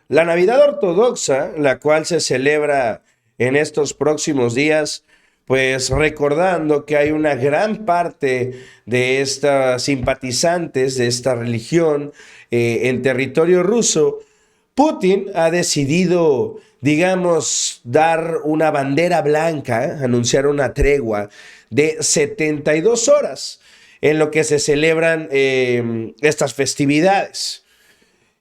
La Navidad ortodoxa, la cual se celebra en estos próximos días, pues recordando que hay una gran parte de estas simpatizantes de esta religión en territorio ruso. Putin ha decidido, digamos, dar una bandera blanca, anunciar una tregua de 72 horas en lo que se celebran estas festividades.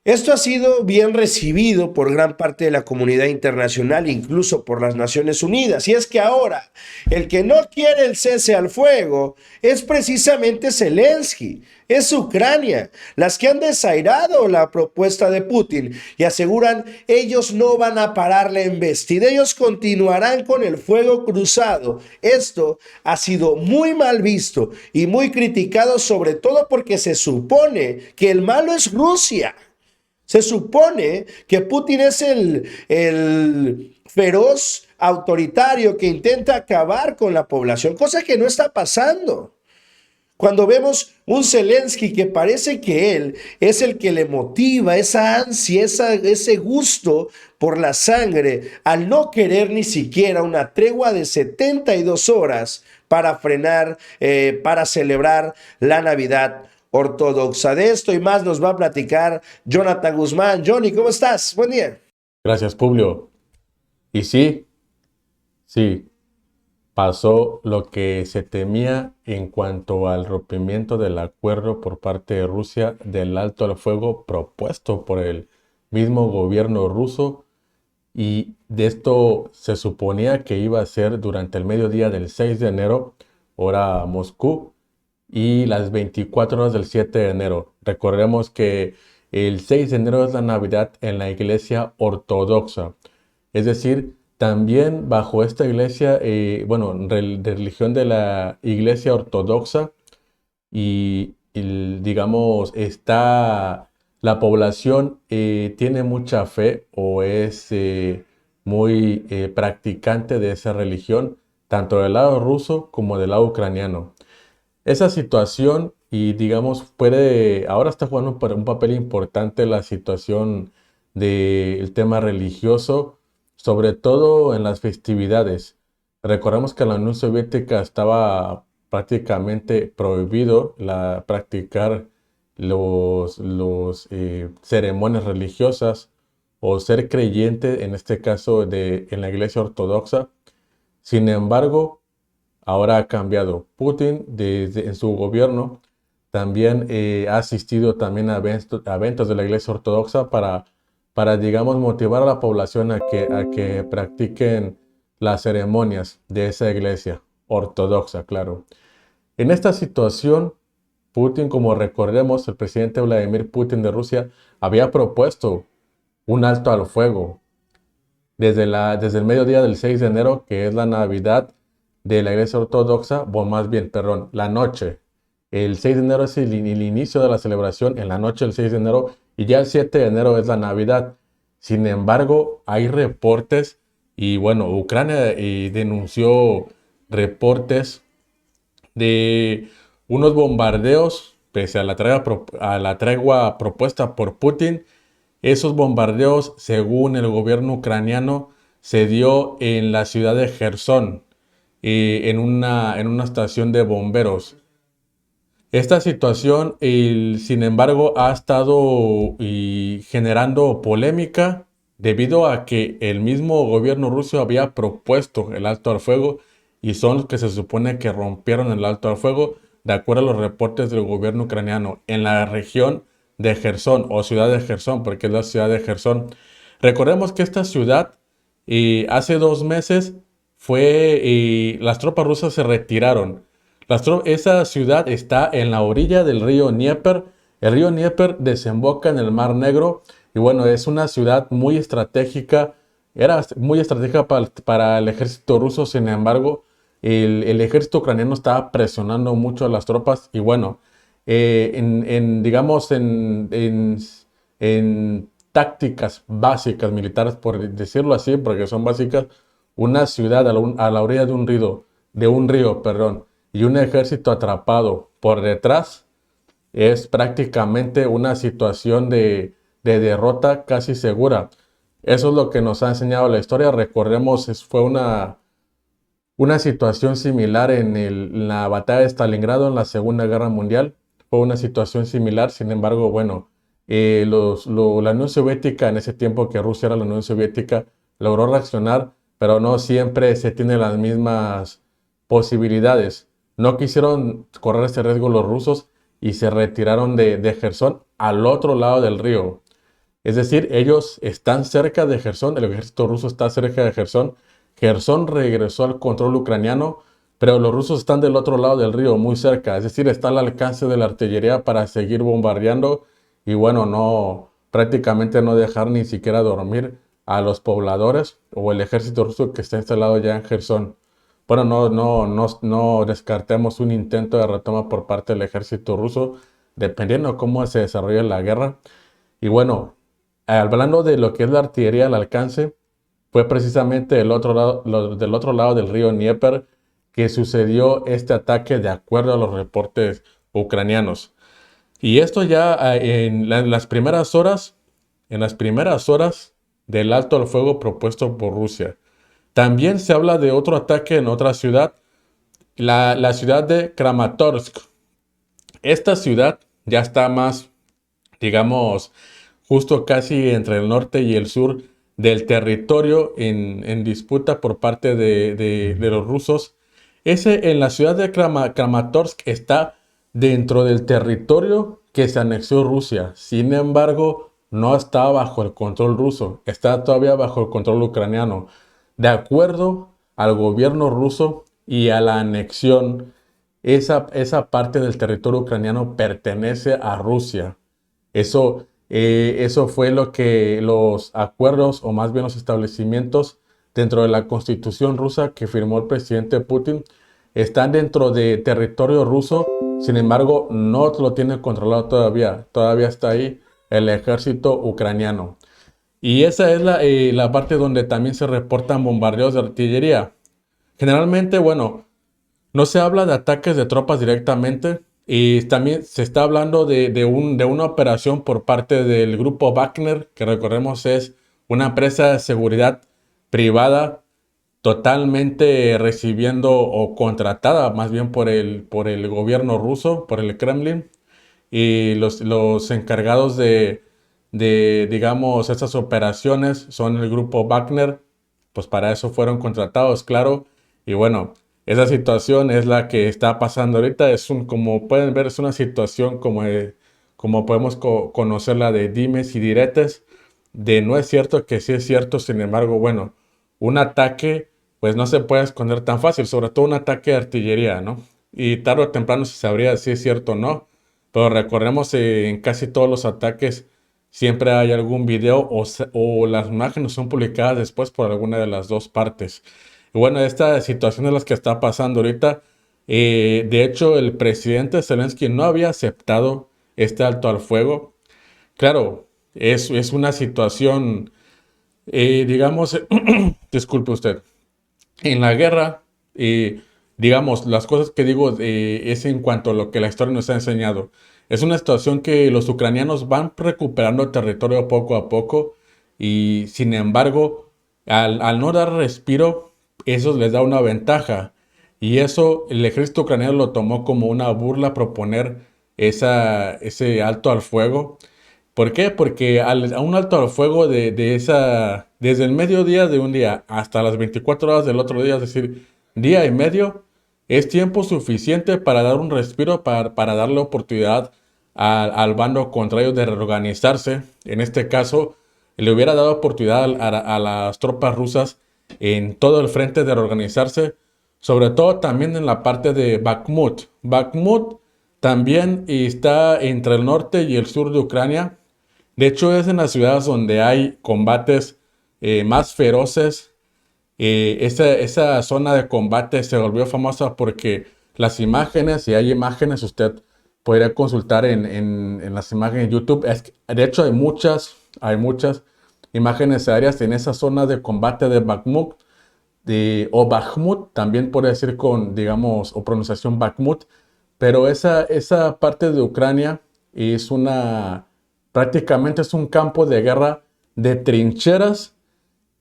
Esto ha sido bien recibido por gran parte de la comunidad internacional, incluso por las Naciones Unidas. Y es que ahora el que no quiere el cese al fuego es precisamente Zelensky, es Ucrania, las que han desairado la propuesta de Putin y aseguran ellos no van a parar la embestida, ellos continuarán con el fuego cruzado. Esto ha sido muy mal visto y muy criticado, sobre todo porque se supone que el malo es Rusia. Se supone que Putin es el feroz autoritario que intenta acabar con la población, cosa que no está pasando. Cuando vemos un Zelensky que parece que él es el que le motiva esa ansia, ese gusto por la sangre, al no querer ni siquiera una tregua de 72 horas para frenar, para celebrar la Navidad ortodoxa. De esto y más nos va a platicar Jonathan Guzmán. Johnny, ¿cómo estás? Buen día. Gracias, Publio. Y sí, sí, pasó lo que se temía en cuanto al rompimiento del acuerdo por parte de Rusia del alto al fuego propuesto por el mismo gobierno ruso. Y de esto se suponía que iba a ser durante el mediodía del 6 de enero, hora Moscú, y las 24 horas del 7 de enero. Recordemos que el 6 de enero es la Navidad en la Iglesia Ortodoxa. Es decir, también bajo esta iglesia, de religión de la Iglesia Ortodoxa, digamos, está la población tiene mucha fe o es muy practicante de esa religión, tanto del lado ruso como del lado ucraniano. Esa situación y digamos ahora está jugando un papel importante la situación del tema religioso, sobre todo en las festividades. Recordemos que en la Unión Soviética estaba prácticamente prohibido practicar los ceremonias religiosas o ser creyente, en este caso en la Iglesia Ortodoxa. Sin embargo, ahora ha cambiado. Putin, en su gobierno, también ha asistido también a eventos de la Iglesia Ortodoxa digamos, motivar a la población a que practiquen las ceremonias de esa Iglesia Ortodoxa, claro. En esta situación, Putin, como recordemos, el presidente Vladimir Putin de Rusia había propuesto un alto al fuego desde el mediodía del 6 de enero, que es la Navidad de la Iglesia Ortodoxa, o más bien, perdón, la noche. El 6 de enero es el inicio de la celebración, en la noche del 6 de enero, y ya el 7 de enero es la Navidad. Sin embargo, hay reportes, y bueno, Ucrania denunció reportes de unos bombardeos, pese a la tregua propuesta por Putin. Esos bombardeos, según el gobierno ucraniano, se dio en la ciudad de Gerson, en una estación de bomberos. Esta situación, sin embargo, ha estado generando polémica debido a que el mismo gobierno ruso había propuesto el alto al fuego y son los que se supone que rompieron el alto al fuego, de acuerdo a los reportes del gobierno ucraniano, en la región de Gerson o ciudad de Gerson, porque es la ciudad de Gerson. Recordemos que esta ciudad hace 2 meses las tropas rusas se retiraron. Esa ciudad está en la orilla del río Dnieper. El río Dnieper desemboca en el Mar Negro y bueno, es una ciudad muy estratégica. Era muy estratégica para el ejército ruso. Sin embargo, el ejército ucraniano estaba presionando mucho a las tropas y bueno, digamos, en tácticas básicas militares, por decirlo así, porque son básicas, una ciudad a la orilla de un río, perdón, y un ejército atrapado por detrás es prácticamente una situación de derrota casi segura. Eso es lo que nos ha enseñado la historia. Recordemos, fue una situación similar en la batalla de Stalingrado en la Segunda Guerra Mundial. Fue una situación similar, sin embargo, bueno, la Unión Soviética, en ese tiempo que Rusia era la Unión Soviética, logró reaccionar, pero no siempre se tienen las mismas posibilidades. No quisieron correr ese riesgo los rusos y se retiraron de Jersón al otro lado del río. Es decir, ellos están cerca de Jersón, el ejército ruso está cerca de Jersón. Jersón regresó al control ucraniano, pero los rusos están del otro lado del río, muy cerca. Es decir, está al alcance de la artillería para seguir bombardeando y bueno, prácticamente no dejar ni siquiera dormir a los pobladores o el ejército ruso que está instalado ya en Jersón. Bueno, no descartemos un intento de retoma por parte del ejército ruso, dependiendo de cómo se desarrolle la guerra. Y bueno, hablando de lo que es la artillería al alcance, fue precisamente del otro lado del río Dnieper que sucedió este ataque de acuerdo a los reportes ucranianos. Y esto ya en las primeras horas del alto al fuego propuesto por Rusia. También se habla de otro ataque en otra ciudad, la ciudad de Kramatorsk. Esta ciudad ya está más, digamos, justo casi entre el norte y el sur del territorio en disputa por parte de los rusos. En la ciudad de Kramatorsk está dentro del territorio que se anexó Rusia. Sin embargo, no está bajo el control ruso, está todavía bajo el control ucraniano. De acuerdo al gobierno ruso y a la anexión, esa parte del territorio ucraniano pertenece a Rusia. Eso fue lo que los acuerdos, o más bien los establecimientos dentro de la constitución rusa que firmó el presidente Putin, están dentro de territorio ruso, sin embargo, no lo tiene controlado todavía. Todavía está ahí el ejército ucraniano. Y esa es la parte donde también se reportan bombardeos de artillería. Generalmente, bueno, no se habla de ataques de tropas directamente y también se está hablando de una operación por parte del grupo Wagner, que recordemos es una empresa de seguridad privada totalmente recibiendo o contratada más bien por el gobierno ruso, por el Kremlin, y los encargados digamos, estas operaciones son el grupo Wagner, pues para eso fueron contratados, claro, y bueno, esa situación es la que está pasando ahorita, como pueden ver, es una situación como podemos conocerla de dimes y diretes, de no es cierto que sí es cierto, sin embargo, bueno, un ataque pues no se puede esconder tan fácil, sobre todo un ataque de artillería, ¿no? Y tarde o temprano se sabría si es cierto o no, pero recordemos en casi todos los ataques siempre hay algún video o las imágenes son publicadas después por alguna de las dos partes. Y bueno, esta situación es la que está pasando ahorita. De hecho, el presidente Zelensky no había aceptado este alto al fuego. Claro, es una situación, digamos, disculpe usted, en la guerra, digamos, las cosas que digo es en cuanto a lo que la historia nos ha enseñado. Es una situación que los ucranianos van recuperando territorio poco a poco y sin embargo, al no dar respiro, eso les da una ventaja. Y eso el ejército ucraniano lo tomó como una burla proponer ese alto al fuego. ¿Por qué? Porque a un alto al fuego desde el mediodía de un día hasta las 24 horas del otro día, es decir, día y medio, es tiempo suficiente para dar un respiro, para darle oportunidad al bando contrario de reorganizarse. En este caso, le hubiera dado oportunidad a las tropas rusas en todo el frente de reorganizarse, sobre todo también en la parte de Bakhmut. Bakhmut también está entre el norte y el sur de Ucrania. De hecho, es en las ciudades donde hay combates más feroces. Esa zona de combate se volvió famosa porque las imágenes, si hay imágenes, usted podría consultar en las imágenes de YouTube. De hecho, hay muchas imágenes aéreas en esa zona de combate de Bakhmut, o Bakhmut, también puede decir con, digamos, o pronunciación Bakhmut, pero esa parte de Ucrania es prácticamente es un campo de guerra de trincheras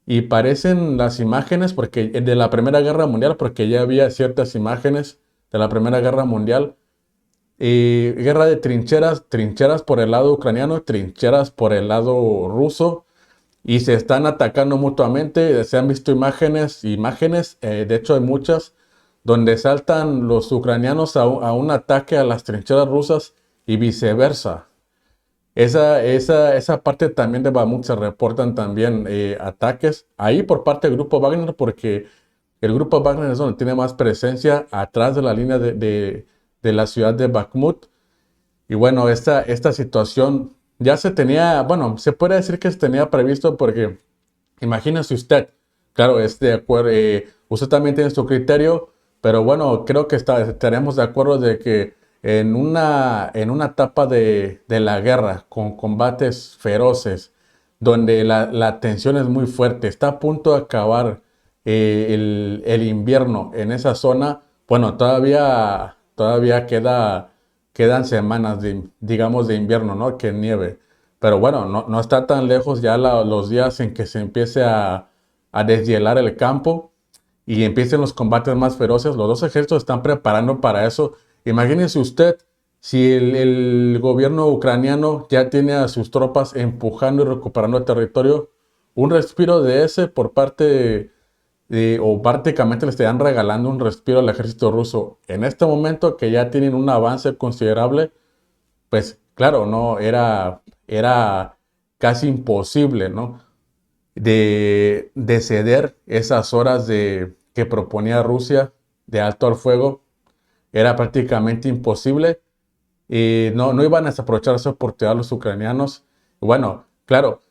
y parecen las imágenes porque de la Primera Guerra Mundial, porque ya había ciertas imágenes de la Primera Guerra Mundial. Y guerra de trincheras, trincheras por el lado ucraniano, trincheras por el lado ruso, y se están atacando mutuamente. Se han visto imágenes, de hecho hay muchas, donde saltan los ucranianos a un ataque a las trincheras rusas y viceversa. Esa parte también de Bamut se reportan también ataques ahí por parte del grupo Wagner, porque el grupo Wagner es donde tiene más presencia atrás de la línea de la ciudad de Bakhmut. Y bueno, esta situación ya se tenía, bueno, se puede decir que se tenía previsto porque imagínese usted, claro, es de acuerdo, usted también tiene su criterio, pero bueno, creo que estaremos de acuerdo de que en una etapa de la guerra, con combates feroces, donde la tensión es muy fuerte, está a punto de acabar el invierno en esa zona, bueno, todavía quedan semanas digamos, de invierno, ¿no? Que nieve. Pero bueno, no está tan lejos ya los días en que se empiece a deshielar el campo y empiecen los combates más feroces. Los dos ejércitos están preparando para eso. Imagínese usted si el gobierno ucraniano ya tiene a sus tropas empujando y recuperando el territorio, un respiro de ese por parte o prácticamente le estarían regalando un respiro al ejército ruso. En este momento que ya tienen un avance considerable, pues claro, no era casi imposible, ¿no? De ceder esas horas que proponía Rusia de alto al fuego, era prácticamente imposible y no iban a aprovechar esa oportunidad los ucranianos. Bueno, claro,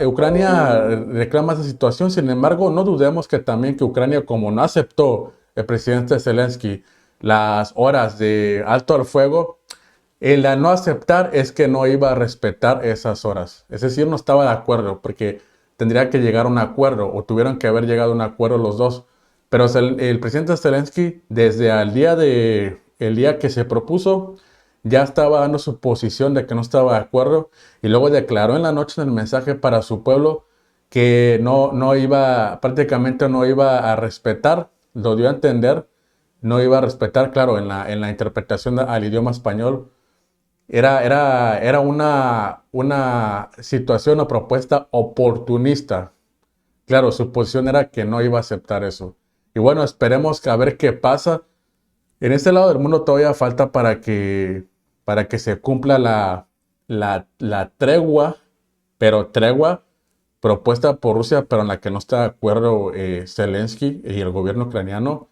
Ucrania reclama esa situación, sin embargo, no dudemos que también que Ucrania, como no aceptó el presidente Zelensky las horas de alto al fuego, el no aceptar es que no iba a respetar esas horas. Es decir, no estaba de acuerdo porque tendría que llegar a un acuerdo o tuvieron que haber llegado a un acuerdo los dos. Pero el presidente Zelensky, desde el día que se propuso, ya estaba dando su posición de que no estaba de acuerdo y luego declaró en la noche en el mensaje para su pueblo que prácticamente no iba a respetar, lo dio a entender, no iba a respetar, claro, en la interpretación al idioma español era una situación o propuesta oportunista. Claro, su posición era que no iba a aceptar eso. Y bueno, esperemos a ver qué pasa. En este lado del mundo todavía falta para que se cumpla la tregua, pero tregua propuesta por Rusia, pero en la que no está de acuerdo Zelensky y el gobierno ucraniano.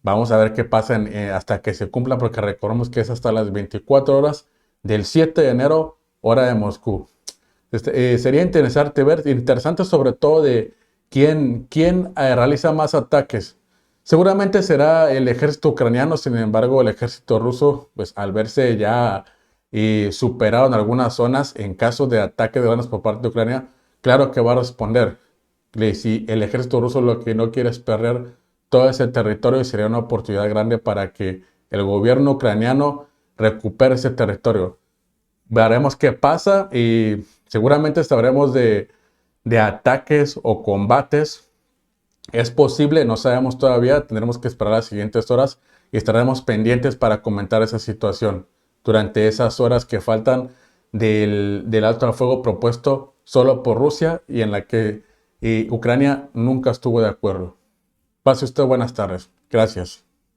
Vamos a ver qué pasa hasta que se cumpla, porque recordemos que es hasta las 24 horas del 7 de enero, hora de Moscú. Sería interesante sobre todo de quién realiza más ataques. Seguramente será el ejército ucraniano, sin embargo, el ejército ruso, pues al verse ya superado en algunas zonas, en caso de ataque de drones por parte de Ucrania, claro que va a responder. Si el ejército ruso lo que no quiere es perder todo ese territorio, y sería una oportunidad grande para que el gobierno ucraniano recupere ese territorio. Veremos qué pasa y seguramente sabremos de ataques o combates. Es posible, no sabemos todavía, tendremos que esperar las siguientes horas y estaremos pendientes para comentar esa situación durante esas horas que faltan del alto al fuego propuesto solo por Rusia y en la que Ucrania nunca estuvo de acuerdo. Pase usted buenas tardes. Gracias.